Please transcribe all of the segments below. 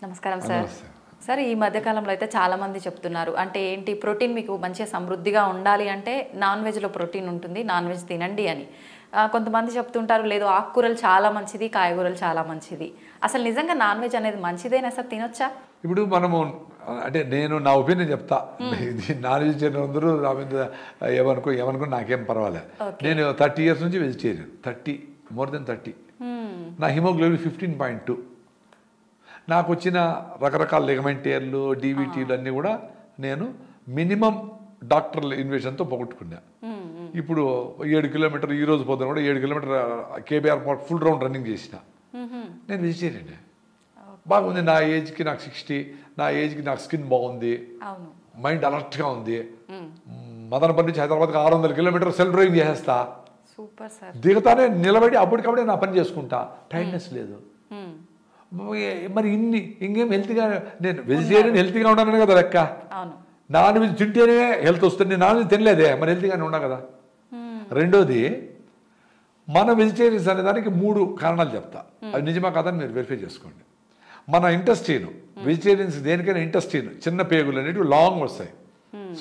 నమస్కారం sir. Sir ఈ మధ్య కాలంలో అయితే చాలా మంది చెప్తున్నారు అంటే ఏంటి ప్రోటీన్ మీకు మంచిగా సమృద్ధిగా ఉండాలి అంటే నాన్ వెజ్లో ప్రోటీన్ ఉంటుంది, నాన్ వెజ్ తినండి అని. కొంతమంది చెప్తుంటారు లేదు ఆకుకూరలు చాలా మంచిది, కాయగూరలు చాలా మంచిది. అసలు నిజంగా నాన్ వెజ్ అనేది మంచిదేనా సార్, తినొచ్చా? ఇప్పుడు మనము అంటే నేను నా ఒపీనియన్ చెప్తా. ఇది నాన్ వెజిటేరియన్ అందరూ నా మీద ఏమనుకో నాకేం పర్వాలేదు. నేను 30 years నుంచి వెజిటేరియన్, more than 30. నా హిమోగ్లోబిన్ 15.2. నాకు వచ్చిన రకరకాల లిగమెంటేర్లు, డీవీటీలు అన్నీ కూడా నేను మినిమం డాక్టర్ల ఇన్వెషన్తో పోగొట్టుకున్నా. ఇప్పుడు 7 kilometers ఈ రోజు పొద్దున కూడా 7 kilometers KBR park full round running చేసిన. నేను వెజిటేరియన్. బాగుంది. నా ఏజ్కి నాకు 60, నా ఏజ్కి నాకు స్కిన్ బాగుంది, మైండ్ అలర్ట్గా ఉంది. మదనపల్లి నుంచి హైదరాబాద్కి 600 kilometers సెల్ఫ్ డ్రైవింగ్ చేసేస్తా. దిగుతానే నిలబడి అప్పటికప్పుడే నా పని చేసుకుంటా. టైర్డ్నెస్ లేదు. మరి ఇంకేం హెల్త్గా నేను వెజిటేరియన్ హెల్త్గా ఉన్నాను కదా లెక్క. నాన్ వెజ్ తింటేనే హెల్త్ వస్తుంది. నేను నాన్ వెజ్ తినలేదే, మరి హెల్త్గానే ఉన్నా కదా. రెండోది, మన వెజిటేరియన్స్ అనే దానికి 3 కారణాలు చెప్తా. అది నిజమా కాదని మీరు వెరిఫై చేసుకోండి. మన ఇంటెస్టైన్, వెజిటేరియన్స్ దేనికైనా ఇంటెస్టైన్ చిన్న పేగులు అనేవి లాంగ్ వస్తాయి.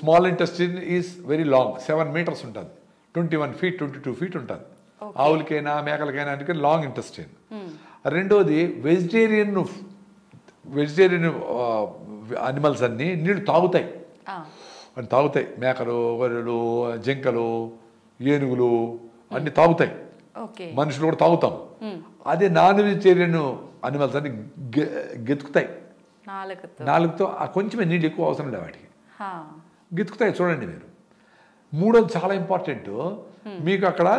Small intestine is very long, 7 meters ఉంటుంది, 21 feet 22 feet ఉంటుంది. ఆవులకైనా మేకలకైనా అంటే లాంగ్ ఇంటెస్టైన్. రెండోది, వెజిటేరియన్ అనిమల్స్ అన్నీ నీళ్ళు తాగుతాయి. మేకలు, గొర్రెలు, జింకలు, ఏనుగులు అన్నీ తాగుతాయి. మనుషులు కూడా తాగుతాం. అదే నాన్ వెజిటేరియన్ అనిమల్స్ అన్ని గెతుకుతాయి నాలుగుతో. కొంచెమే నీళ్ళు ఎక్కువ అవసరం లేదు వాటికి, గెతుకుతాయి. చూడండి మీరు. మూడోది చాలా ఇంపార్టెంట్. మీకు అక్కడ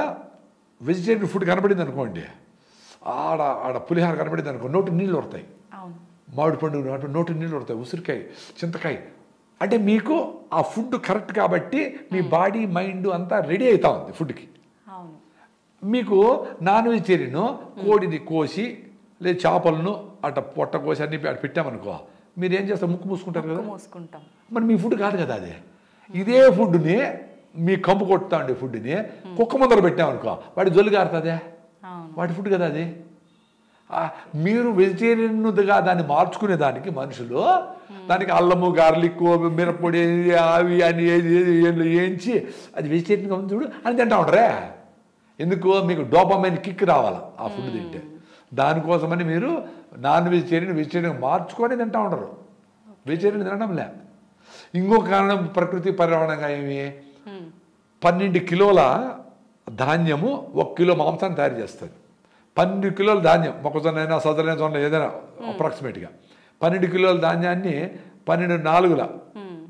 వెజిటేరియన్ ఫుడ్ కనపడింది అనుకోండి, ఆడ పులిహార కనపడింది అనుకో, నోటి నీళ్ళు వస్తాయి. మామిడి పండు నోటి నీళ్ళు వస్తాయి, ఉసిరికాయ, చింతకాయ. అంటే మీకు ఆ ఫుడ్ కరెక్ట్ కాబట్టి మీ బాడీ మైండ్ అంతా రెడీ అవుతా ఉంది ఫుడ్కి. మీకు నాన్ వెజిటేరియన్ కోడిని కోసి లేదా చేపలను అట్ట పొట్ట కోసి అన్ని పెట్టామనుకో, మీరు ఏం చేస్తారు? ముక్కు మూసుకుంటారు కదా. మరి మీ ఫుడ్ కాదు కదా అది. ఇదే ఫుడ్ని మీ కంపు కొట్టుతా ఉండే ఫుడ్ని కుక్క ముందర పెట్టామనుకో, వాడి జొల్లు కారుతుందే, వాడి ఫుడ్ కదా అది. మీరు వెజిటేరియన్గా దాన్ని మార్చుకునే దానికి మనుషులు దానికి అల్లము, గార్లిక్, మిరప్పొడి అవి అని వేయించి అది వెజిటేరియన్గా ఉంది చూడు అని తింటా ఉంటారే. ఎందుకు? మీకు డోపమైన్ కిక్ రావాలి ఆ ఫుడ్ తింటే. దానికోసమని మీరు నాన్ వెజిటేరియన్ మార్చుకొని తింటా ఉంటారు. వెజిటేరియన్ తినడం లే. ఇంకొక కారణం ప్రకృతి పర్యావరణంగా ఏమి, 12 kilos ధాన్యము 1 kilo మాంసాన్ని తయారు చేస్తుంది. 12 kilos ధాన్యం, మొక్కజొన్న అయినా సదరైన జొన్న ఏదైనా అప్రాక్సిమేట్గా 12 kilos ధాన్యాన్ని 12 4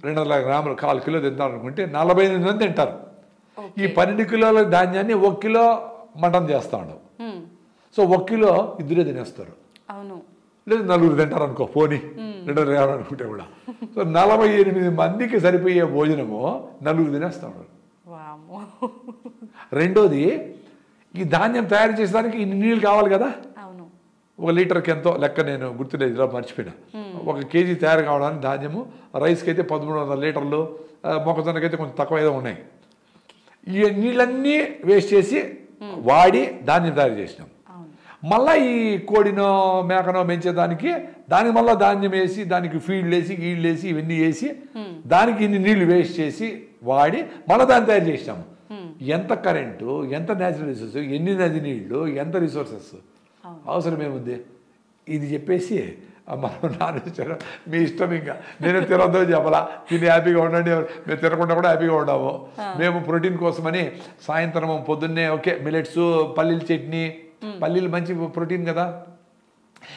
200 grams 1/4 kilo తింటారు అనుకుంటే 48 మంది తింటారు. ఈ 12 kilos ధాన్యాన్ని 1 kilo మటన్ చేస్తా ఉండవు. సో 1 kilo ఇద్దరే తినేస్తారు. లేదు 4 తింటారు అనుకో, పోనీ 200 అనుకుంటే కూడా. సో 48 మందికి సరిపోయే భోజనము 4 తినేస్తా ఉన్నారు. రెండోది, ఈ ధాన్యం తయారు చేసేదానికి ఇన్ని నీళ్ళు కావాలి కదా. 1 లీటర్కి ఎంతో లెక్క నేను గుర్తులేదు, ఇలా మర్చిపోయినా. 1 kg తయారు కావడానికి ధాన్యము, రైస్కి అయితే 1300 లీటర్లు, మొక్కజొన్నకైతే కొంచెం తక్కువ ఏదో ఉన్నాయి. ఈ నీళ్ళన్నీ వేస్ట్ చేసి వాడి ధాన్యం తయారు చేసినాం. మళ్ళీ ఈ కోడినో మేకనో పెంచేదానికి దానికి మళ్ళీ ధాన్యం వేసి దానికి ఫీడ్లు వేసి గీళ్ళు వేసి ఇవన్నీ వేసి దానికి ఇన్ని నీళ్లు వేస్ట్ చేసి వాడి మళ్ళీ దాన్ని తయారు చేసినాము. ఎంత కరెంటు, ఎంత న్యాచురల్ రిసోర్స్, ఎన్ని నది నీళ్లు, ఎంత రిసోర్సెస్ అవసరం ఏముంది? ఇది చెప్పేసి మనం నాన్ వెజిటేరియన్ మీ ఇష్టం, ఇంకా నేను తినొద్దో చెప్పాలా, తిని హ్యాపీగా ఉండండి, మేము తినకుండా కూడా హ్యాపీగా ఉన్నాము. మేము ప్రోటీన్ కోసమని సాయంత్రం పొద్దున్నే ఓకే మిలెట్స్, పల్లీల చట్నీ, పల్లీలు మంచి ప్రోటీన్ కదా.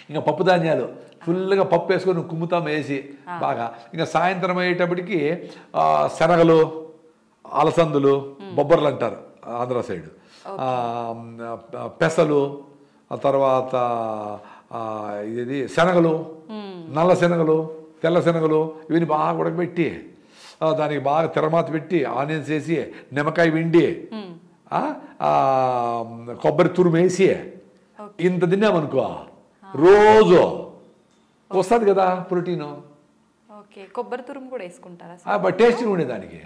ఇంకా పప్పు ధాన్యాలు ఫుల్గా పప్పు వేసుకొని కుమ్ముతాం వేసి బాగా. ఇంకా సాయంత్రం అయ్యేటప్పటికి శనగలు, అలసందులు, బొబ్బర్లు అంటారు ఆంధ్ర సైడ్, పెసలు, ఆ తర్వాత ఇది శనగలు, నల్ల శనగలు, తెల్ల శనగలు, ఇవన్నీ బాగా ఉడకబెట్టి దానికి బాగా తెరమాత పెట్టి ఆనియన్స్ వేసి, నిమ్మకాయ పిండి, కొబ్బరి తురుము వేసి ఇంత తిన్నామనుకో రోజు వస్తుంది కదా ప్రోటీను. కొబ్బరి తురుము కూడా వేసుకుంటారా? టేస్ట్గా ఉండేదానికి.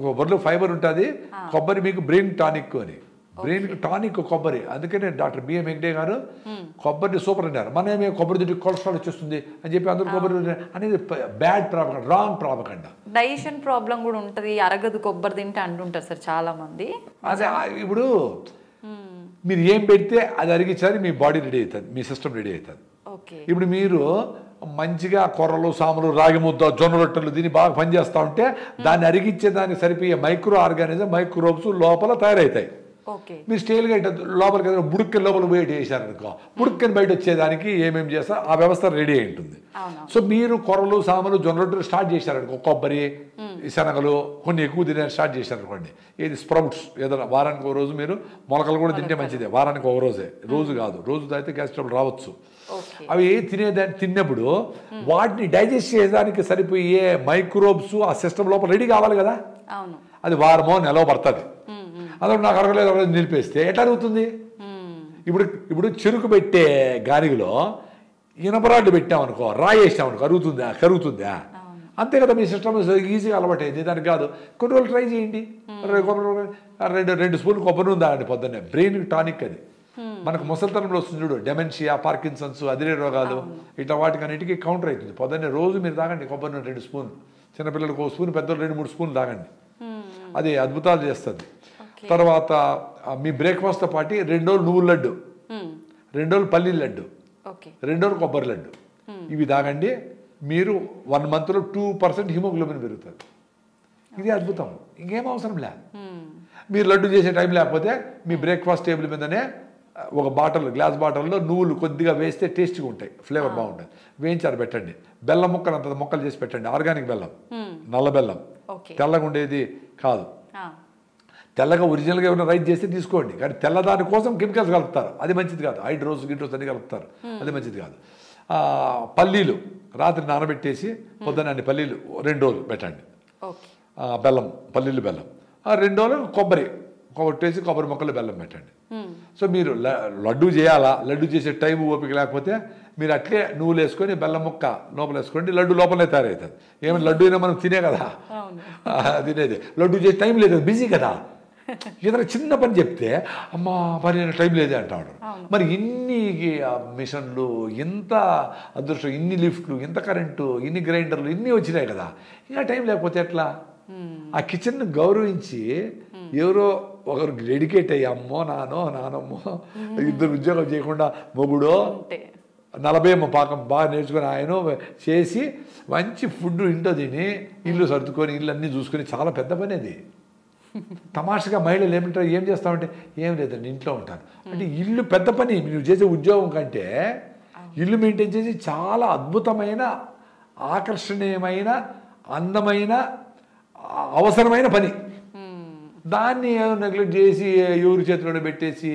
కొబ్బరిలో ఫైబర్ ఉంటుంది. కొబ్బరి మీకు బ్రెయిన్ టానిక్ అని, బ్రెయిన్కి టానిక్ కొబ్బరి. అందుకనే డాక్టర్ బిఎం వెంకటే గారు కొబ్బరిని సూపర్ అన్నారు. మనమే కొబ్బరి తింటే కొలెస్ట్రాల్ వచ్చేస్తుంది అని చెప్పి అందరూ కొబ్బరి అనేది bad propaganda, wrong propaganda. Digestion problem కూడా ఉంటుంది, అరగదు కొబ్బరి తింటే అంటుంటారు సార్ చాలా మంది. అదే ఇప్పుడు మీరు ఏం పెడితే అది అరిగించాలి, మీ బాడీ రెడీ అవుతుంది, మీ సిస్టమ్ రెడీ అవుతుంది. ఇప్పుడు మీరు మంచిగా కొర్రలు, సాములు, రాగి ముద్ద, జొన్న రొట్టెలు దీన్ని బాగా పనిచేస్తూ ఉంటే దాన్ని అరిగించే దానికి సరిపోయే మైక్రో ఆర్గానిజం, మైక్రోబ్స్ లోపల తయారవుతాయి. మీరు స్టైల్గా లోపలికి బుడుక్కని లోపల పోయి చేశారనుకో, బుడుక్కని బయట వచ్చేదానికి ఏమేమి చేస్తారో ఆ వ్యవస్థ రెడీ అయి ఉంటుంది. సో మీరు కొర్రలు, సాములు, జొన్న రొట్టెలు స్టార్ట్ చేశారనుకో, కొబ్బరి, శనగలు కొన్ని ఎక్కువ తినే స్టార్ట్ చేశారనుకోండి, ఏది స్ప్రౌట్స్ ఏదైనా వారానికి ఒక రోజు మీరు మొలకలు కూడా తింటే మంచిదే. వారానికి ఒక రోజే, రోజు కాదు. రోజు అయితే గ్యాస్ ట్రబుల్ రావచ్చు. అవి తిన్నప్పుడు వాటిని డైజెస్ట్ చేయడానికి సరిపోయే మైక్రోబ్స్ ఆ సిస్టమ్ లోపల రెడీ కావాలి కదా. అది వారమో నెలలో పడుతుంది. అందులో నాకు అరగలేదు నిలిపేస్తే ఎట్లా అరుగుతుంది? ఇప్పుడు చెరుకు పెట్టే గారిలో ఇనపరాళ్ళు పెట్టామనుకో, రాయి వేసామనుకో, కరుగుతుందా? అంతే కదా. మీ సిస్టమ్ ఈజీగా అలవాటు అయింది, దానికి కాదు. కొన్ని రోజులు ట్రై చేయండి. 2 స్పూన్లు కొబ్బరి నూనె తాగండి పొద్దున్నే. బ్రెయిన్కి టానిక్ అది. మనకు ముసలితనంలో వస్తుంది చూడు, డెమెన్షియా, పార్కిన్సన్స్, అదిరే రోగాలు, ఇట్లా వాటికన్నిటికీ కౌంటర్ అవుతుంది. పొద్దున్నే రోజు మీరు తాగండి కొబ్బరి నూనె 2 స్పూన్లు. చిన్నపిల్లలకు 1 స్పూన్, పెద్దలు 2-3 స్పూన్లు తాగండి. అది అద్భుతాలు చేస్తుంది. తర్వాత మీ బ్రేక్ఫాస్ట్తో పాటు 2 రోజులు నువ్వుల లడ్డు, 2 రోజులు పల్లీల లడ్డు, 2 రోజులు కొబ్బరి లడ్డు, ఇవి తాగండి. మీరు 1 మంత్లో 2% హిమోగ్లోబిన్ పెరుగుతుంది. ఇది అద్భుతం, ఇంకేం అవసరం లే. మీరు లడ్డు చేసే టైం లేకపోతే మీ బ్రేక్ఫాస్ట్ టేబుల్ మీదనే ఒక గ్లాస్ బాటిల్లో నువ్వులు కొద్దిగా వేస్తే టేస్ట్గా ఉంటాయి, ఫ్లేవర్ బాగుంటుంది. వేయించారు పెట్టండి. బెల్లం ముక్కలు చేసి పెట్టండి. ఆర్గానిక్ బెల్లం, నల్ల బెల్లం, తెల్లగా ఉండేది కాదు. తెల్లగా ఒరిజినల్గా ఏమైనా రైస్ చేస్తే తీసుకోండి, కానీ తెల్లదాని కోసం కెమికల్స్ కలుపుతారు, అది మంచిది కాదు. హైడ్రోస్ అన్ని కలుపుతారు, అది మంచిది కాదు. పల్లీలు రాత్రి నానబెట్టేసి పొద్దున్న అన్ని పల్లీలు 2 రోజులు పెట్టండి. బెల్లం, పల్లీలు బెల్లం 2 రోజులు కొబ్బరి కొట్టేసి కొబ్బరి మొక్కలు బెల్లం పెట్టండి. సో మీరు లడ్డు చేయాలా, లడ్డు చేసే టైం ఓపిక లేకపోతే మీరు అట్లే నువ్వులు వేసుకొని బెల్లం ముక్క లోపల వేసుకోండి, లడ్డు లోపలే తయారవుతుంది. ఏమైనా లడ్డు అయినా మనం తినే కదా తినేది, లడ్డు చేసే టైం లేదు, బిజీ కదా. ఏదైనా చిన్న పని చెప్తే అమ్మా పని టైం లేదే అంటాడు. మరి ఇన్ని మిషన్లు, ఇంత అదృష్టం, ఇన్ని లిఫ్ట్లు, ఇంత కరెంటు, ఇన్ని గ్రైండర్లు, ఇన్ని వచ్చినాయి కదా, ఇంకా టైం లేకపోతే ఎట్లా? ఆ కిచెన్ను గౌరవించి ఎవరో ఒకరు డెడికేట్ అయ్యి అమ్మో నానమ్మో 2 ఉద్యోగం చేయకుండా మొగుడో 40 పాకం బాగా నేర్చుకొని ఆయన చేసి మంచి ఫుడ్ ఇంట్లో తిని ఇల్లు సర్దుకొని ఇల్లు అన్నీ చూసుకొని చాలా పెద్ద పని అది. తమాషగా మహిళలు ఏమంటారు, ఏం చేస్తామంటే ఏం లేదండి ఇంట్లో ఉంటాను అంటే ఇల్లు పెద్ద పని. నువ్వు చేసే ఉద్యోగం కంటే ఇల్లు మెయింటైన్ చేసి చాలా అద్భుతమైన, ఆకర్షణీయమైన, అందమైన, అవసరమైన పని. దాన్ని నెగ్లెక్ట్ చేసి ఎవరి చేతిలోనే పెట్టేసి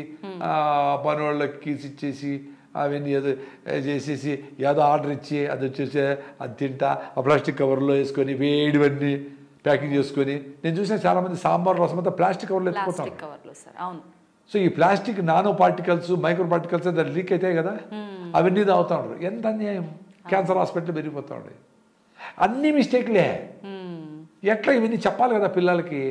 పని వాళ్ళకి కీస్ ఇచ్చేసి అవన్నీ ఏదో చేసేసి ఏదో ఆర్డర్ ఇచ్చి అది వచ్చేసి అది తింటా ఆ ప్లాస్టిక్ కవర్లో వేసుకొని వేడివన్నీ ప్యాకింగ్ చేసుకొని. నేను చూసిన చాలామంది సాంబార్ రసం అంతా ప్లాస్టిక్ కవర్లో ఎత్తుకుంటారు. సో ఈ plastic nano particles, micro particles దాన్ని లీక్ అవుతాయి కదా, అవన్నీ తాగుతూ ఉంటారు. ఎంత అన్యాయం. క్యాన్సర్ హాస్పిటల్ పెరిగిపోతూ ఉండే అన్ని మిస్టేక్లే. ఎట్లా ఇవన్నీ చెప్పాలి కదా పిల్లలకి,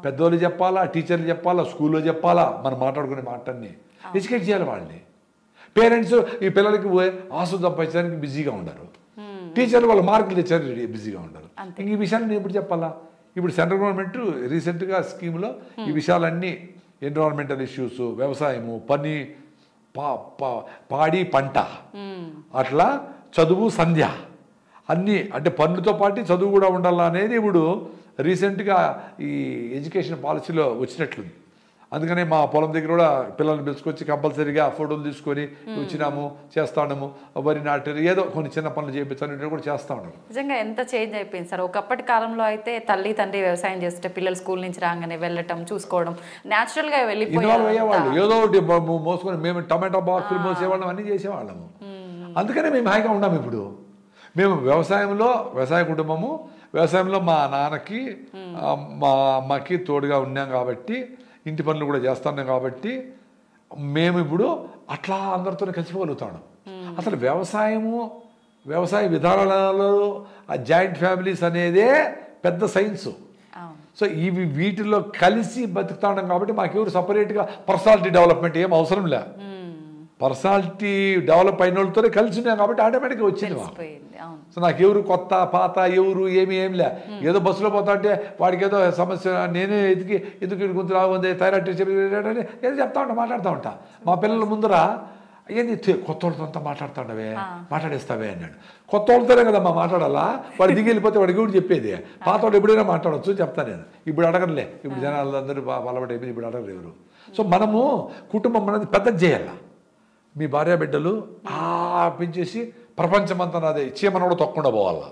పెద్దోళ్ళు చెప్పాలా, టీచర్లు చెప్పాలా, స్కూల్లో చెప్పాలా, మనం మాట్లాడుకునే మాటన్ని ఎడ్యుకేట్ చేయాలి వాళ్ళని. పేరెంట్స్ ఈ పిల్లలకి ఆసు సంపాదించడానికి బిజీగా ఉండరు, టీచర్లు వాళ్ళ మార్కులు తెచ్చారు బిజీగా ఉండరు. ఇంక ఈ విషయాన్ని నేను ఎప్పుడు చెప్పాలా? ఇప్పుడు సెంట్రల్ గవర్నమెంట్ రీసెంట్గా స్కీమ్లో ఈ విషయాలన్నీ, ఎన్విరాన్మెంటల్ ఇష్యూస్, వ్యవసాయము, పని, పాడి పంట, అట్లా చదువు, సంధ్య అన్నీ, అంటే పనులతో పాటు చదువు కూడా ఉండాలా అనేది ఇప్పుడు రీసెంట్గా ఈ ఎడ్యుకేషన్ పాలసీలో వచ్చినట్లుంది. అందుకనే మా పొలం దగ్గర కూడా పిల్లల్ని పిలుచుకొచ్చి కంపల్సరీగా ఫోటోలు తీసుకొని వచ్చినాము, చేస్తా ఉన్నాము, వరి నాటారు, ఏదో కొన్ని చిన్న పనులు చేయించాలని కూడా చేస్తూ ఉన్నాము. నిజంగా ఎంత చేంజ్ అయిపోయింది సార్. ఒకప్పటి కాలంలో అయితే తల్లి తండ్రి వ్యవసాయం చేస్తే పిల్లలు స్కూల్ నుంచి రాగానే వెళ్ళటం, చూసుకోవడం, న్యాచురల్గా ఇన్వాల్వ్ అయ్యేవాళ్ళు. ఏదో ఒకటి మోసుకొని మేము టమాటా బాక్సులు మోసేవాళ్ళం, అన్నీ చేసేవాళ్ళము. అందుకనే మేము హాయిగా ఉన్నాము. ఇప్పుడు మేము వ్యవసాయ కుటుంబము, వ్యవసాయంలో మా నాన్నకి మా అమ్మకి తోడుగా ఉన్నాం కాబట్టి, ఇంటి పనులు కూడా చేస్తున్నాం కాబట్టి మేము ఇప్పుడు అట్లా అందరితో కలిసిపోగలుగుతాం. అసలు వ్యవసాయ విధానాలలో ఆ జాయింట్ ఫ్యామిలీస్ అనేదే పెద్ద సైన్సు. సో ఇవి వీటిలో కలిసి బతుకుతా ఉన్నాం కాబట్టి మాకెవరు సపరేట్గా పర్సనాలిటీ డెవలప్మెంట్ ఏం అవసరం లే. పర్సనాలిటీ డెవలప్ అయిన వాళ్ళతోనే కలిసి ఉన్నాం కాబట్టి ఆటోమేటిక్గా వచ్చింది. సో నాకు ఎవరు కొత్త పాత ఎవరు ఏం లే. ఏదో బస్సులో పోతా అంటే వాడికి ఏదో సమస్య నేనే ఎందుకు గుంతు రాగుంది థైరాయిడ్ అని ఏదో చెప్తా ఉంటా, మాట్లాడుతూ ఉంటా. మా పిల్లల ముందర ఏంది కొత్త వాళ్ళతో అంతా మాట్లాడుతుండవే, మాట్లాడేస్తావే అన్నాడు. కొత్త వాళ్ళతోనే కదమ్మా మాట్లాడాలా, వాడు దిగి వెళ్ళిపోతే వాడికి కూడా చెప్పేది. పాత వాళ్ళు ఎప్పుడైనా మాట్లాడవచ్చు చెప్తాను నేను. ఇప్పుడు అడగలే, ఇప్పుడు జనాలు అందరూ అలవాటైపోయింది, ఇప్పుడు అడగరు ఎవరు. సో మనము కుటుంబం అనేది పెద్దది చేయాల. మీ భార్య బిడ్డలు పెంచేసి ప్రపంచమంతా నాదే చీమను కూడా తొక్కకుండా పోవాలా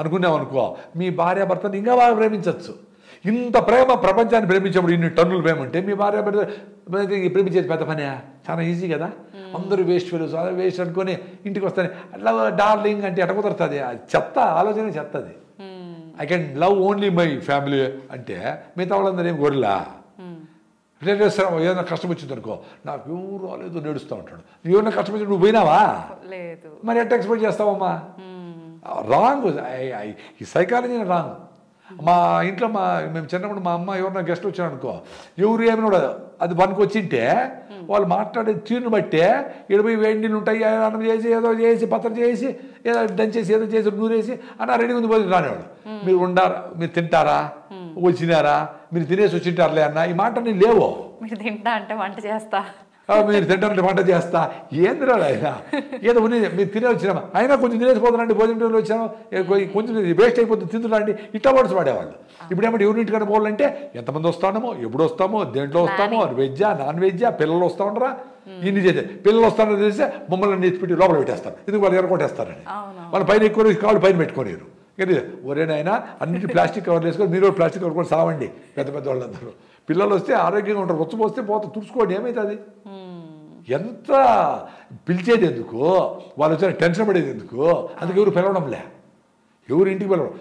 అనుకున్నామనుకో, మీ భార్య భర్తను ఇంకా బాగా ప్రేమించవచ్చు. ఇంత ప్రేమ ప్రపంచాన్ని ప్రేమించేప్పుడు ఇన్ని టన్నులు ప్రేమ ఉంటే మీ భార్య బిడ్డ ప్రేమించేది పెద్ద పనే, చాలా ఈజీ కదా. అందరూ వేస్ట్ ఫెలోస్ వేస్ట్ అనుకొని ఇంటికి వస్తాను అట్లా డార్లింగ్ అంటే ఎట్ట కుదురుతుంది, అది చెత్త ఆలోచన, చెత్తది. I can love only my family అంటే మిగతా వాళ్ళందరూ ఏం గొర్రెలా. రిలేటివ్స్ ఏదైనా కష్టం వచ్చింది అనుకో, నాకు ఎవరు రాలేదు నేడుస్తూ ఉంటాడు. నువ్వు ఏమైనా కష్టం వచ్చి నువ్వు పోయినావా, మరి ఎట్లా ఎక్స్పెక్ట్ చేస్తావమ్మా? రాంగ్, ఈ సైకాలజీ రాంగ్. మా ఇంట్లో మేము చిన్నప్పుడు మా అమ్మ ఎవరన్నా గెస్ట్ వచ్చారు అనుకో, ఎవరు ఏమైనా కూడా అది పనికి వచ్చింటే వాళ్ళు మాట్లాడే తీరును బట్టే 70 వేడి నీళ్ళు ఉంటాయి, అన్నం చేసి ఏదో చేసి పత్రం చేసి ఏదో దంచేసి ఏదో చేసి నూరేసి అన్న రెడీ ఉంది పోయి రానివాడు. మీరు ఉండారా, మీరు తింటారా, వచ్చినారా, మీరు తినేసి వచ్చింటారులే అన్న ఈ మాట నేను లేవో. మీరు తింటా అంటే వంట చేస్తా, మీరు తింటారంటే వంట చేస్తా, ఏందిరా ఆయన ఏదో ఉన్నది మీరు తినే వచ్చినామా, అయినా కొంచెం తినేసిపోతానండి, భోజనం వచ్చాము కొంచెం వేస్ట్ అయిపోతుంది తింటున్నాండి, ఇట్లా వర్డ్స్ వాడేవాళ్ళు. ఇప్పుడు ఏమంటే ఎవరింటికన్నా పోవాలంటే ఎంతమంది వస్తామో, ఎప్పుడు వస్తామో, దేంట్లో వస్తామో, వెజ్జా నాన్ వెజ్జా, పిల్లలు వస్తూ ఉండరా, ఇన్ని చేసే పిల్లలు వస్తారని తెలిస్తే మమ్మల్ని నెత్తిపెట్టి లోపల పెట్టేస్తారు. ఎందుకు వాళ్ళు ఎరగొట్టేస్తారని, వాళ్ళు పైన ఎక్కువ కాళ్ళు పైన పెట్టుకోలేరు. కానీ ఒరేనైనా అన్నింటి ప్లాస్టిక్ కవర్లు వేసుకొని మీరు ప్లాస్టిక్ కవర్ కూడా సావండి. పెద్ద పెద్ద వాళ్ళందరూ పిల్లలు వస్తే ఆరోగ్యంగా ఉంటారు, వచ్చి పోస్తే తుడుచుకోండి, ఏమవుతుంది? ఎంత పిలిచేది ఎందుకు, వాళ్ళు వచ్చి టెన్షన్ పడేది ఎందుకు? అందుకు ఎవరు పిలవడంలే, ఎవరు ఇంటికి పిలవడం.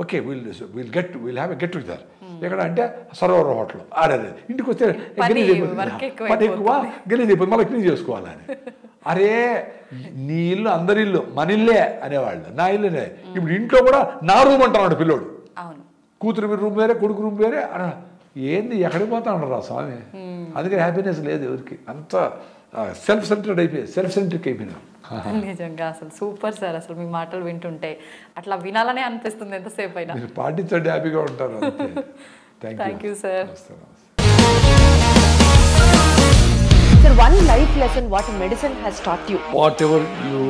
Okay will have a get together ఎక్కడ అంటే సరోవర్ హోటల్ ఆడేది. ఇంటికి వస్తే పని ఎక్కువ గలీజ్ అయిపోతుంది, మళ్ళీ క్లీన్ చేసుకోవాలని. అరే నీ ఇల్లు అందరి ఇల్లు, మన ఇల్లే అనేవాళ్ళు, నా ఇల్లునే. ఇప్పుడు ఇంట్లో కూడా నా రూమ్ అంటున్నాడు పిల్లోడు, కూతురు రూమ్ వేరే కొడుకు రూమ్ వేరే అన్న. ఏంది ఎక్కడికి పోతా ఉండరా స్వామి? అందుకే హ్యాపీనెస్ లేదు ఎవరికి, అంత సెల్ఫ్ సెంటర్డ్ అయిపోయి సెల్ఫ్ సెంట్రిక్ అయిపోయినా. నిజంగా అసలు సూపర్ సార్, అసలు మీ మాటలు వింటుంటే అట్లా వినాలనే అనిపిస్తుంది ఎంతసేపు అయినా. మీరు పాటించండి, హ్యాపీగా ఉంటారు. Thank you sir. Sir, one life lesson what medicine has taught you. Whatever you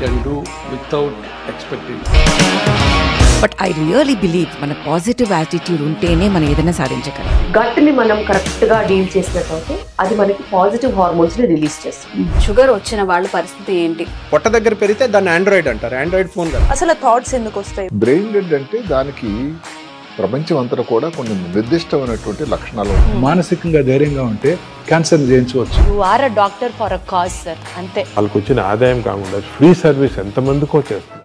can do without expecting. But I really believe మన పాజిటివ్ యాటిట్యూడ్ ఉంటేనే మనం ఏదైనా సాధించగలం. గట్ ని మనం కరెక్ట్ గా డీల్ చేసినట్లయితే అది మనకి పాజిటివ్ హార్మోన్స్ ని రిలీజ్ చేస్తుంది. షుగర్ వచ్చిన వాళ్ళ పరిస్థితి ఏంటి? పొట్ట దగ్గర పెరిగితే దాన్ని ఆండ్రాయిడ్ అంటారు, ఆండ్రాయిడ్ ఫోన్ కాదు. అసలు థాట్స్ ఎందుకు వస్తాయి? బ్రెయిన్ డెడ్ అంటే దానికి ప్రపంచం అంతా కూడా కొన్ని నిర్దిష్టమైనటువంటి లక్షణాలు. మానసికంగా ధైర్యంగా ఉంటే క్యాన్సర్ జయించవచ్చు. You are a doctor for a cause sir, అంతే. వాళ్ళకి వచ్చిన ఆదాయం కాకుండా ఫ్రీ సర్వీస్ ఎంతమందికో చేస్తుంది.